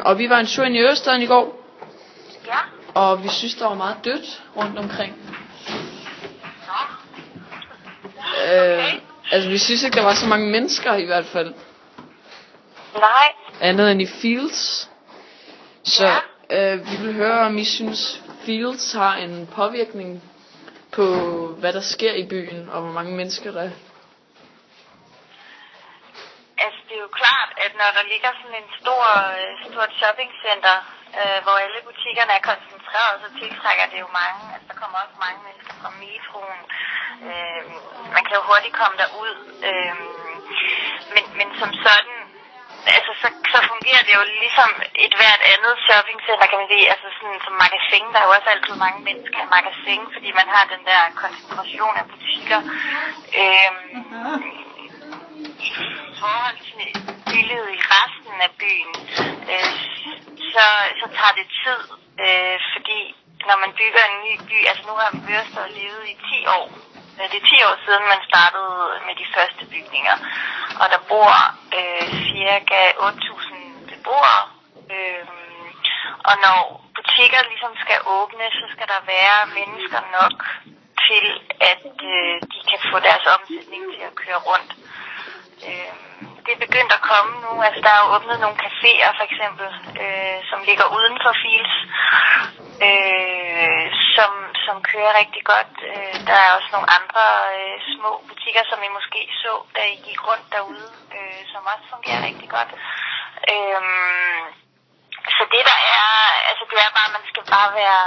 Og vi var en tur ind i Ørestaden i går. Ja. Og vi synes, der var meget dødt rundt omkring. Okay. Altså, vi synes ikke, der var så mange mennesker i hvert fald. Nej. Andet end i Fields. Så Ja. vi vil høre, om I synes, Fields har en påvirkning på, hvad der sker i byen, og hvor mange mennesker der er. Altså, det er jo klart, at når der ligger sådan en stort shoppingcenter, hvor alle butikkerne er koncentreret, så tiltrækker det jo mange. Altså, der kommer også mange mennesker fra metroen. Man kan jo hurtigt komme derud. Men som sådan, altså, så fungerer det jo ligesom et hvert andet shoppingcenter, kan man sige. Altså sådan som magasin, der er jo også altid mange mennesker i magasin, fordi man har den der koncentration af butikker. I forhold til billedet i resten af byen, så tager det tid, fordi når man bygger en ny by, altså nu har Ørestad levet i 10 år. Det er 10 år siden, man startede med de første bygninger, og der bor cirka 8.000 beboere. Og når butikker ligesom skal åbne, så skal der være mennesker nok til, at de kan få deres omsætning til at køre rundt. Det er begyndt at komme nu. Altså, der er åbnet nogle caféer, for eksempel, som ligger uden for Fields, som kører rigtig godt. Der er også nogle andre små butikker, som I måske så, da I gik rundt derude, som også fungerer rigtig godt. Så det der er, altså det er bare, at man skal bare være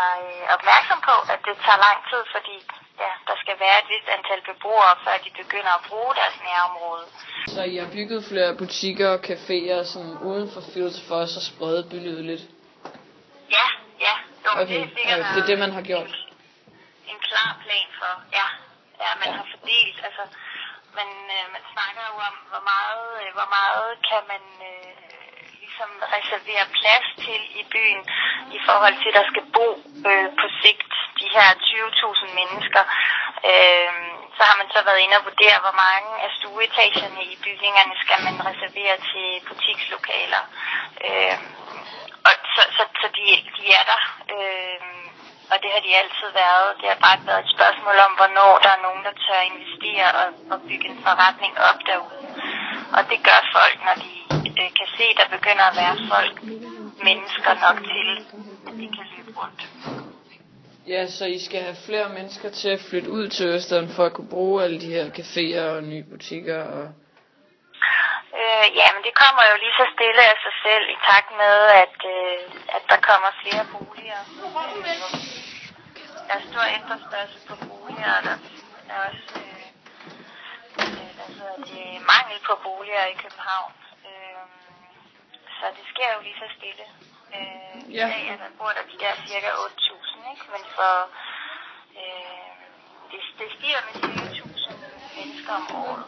opmærksom på, at det tager lang tid, fordi ja, der skal være et vist antal beboere, før de begynder at bruge deres nærområde. Så I har bygget flere butikker og caféer sådan uden for Fields for os at sprede billedet lidt? Ja. Jo, okay, det er det, man har gjort. En klar plan for, ja man har fordelt, altså, man snakker jo om, hvor meget kan man ligesom reservere plads til i byen, i forhold til, at der skal bo på sigt de her 20.000 mennesker. Så har man så været inde og vurdere, hvor mange af stueetagerne i bygningerne skal man reservere til butikslokaler. Og så de er der, og det har de altid været. Det har bare været et spørgsmål om, hvornår der er nogen, der tør investere og bygge en forretning op derude. Og det gør folk, når de kan se, der begynder at være mennesker nok til, at de kan løbe rundt. Ja, så I skal have flere mennesker til at flytte ud til Ørestaden for at kunne bruge alle de her caféer og nye butikker og... Ja, men det kommer jo lige så stille af sig selv i takt med, at der kommer flere boliger. Der er stor efterspørgsel på boliger, og der er også mangel på boliger i København. Så det sker jo lige så stille. I dag der bor der de der cirka 8.000, ikke? Men for det stiger med cirka 1.000 mennesker om året.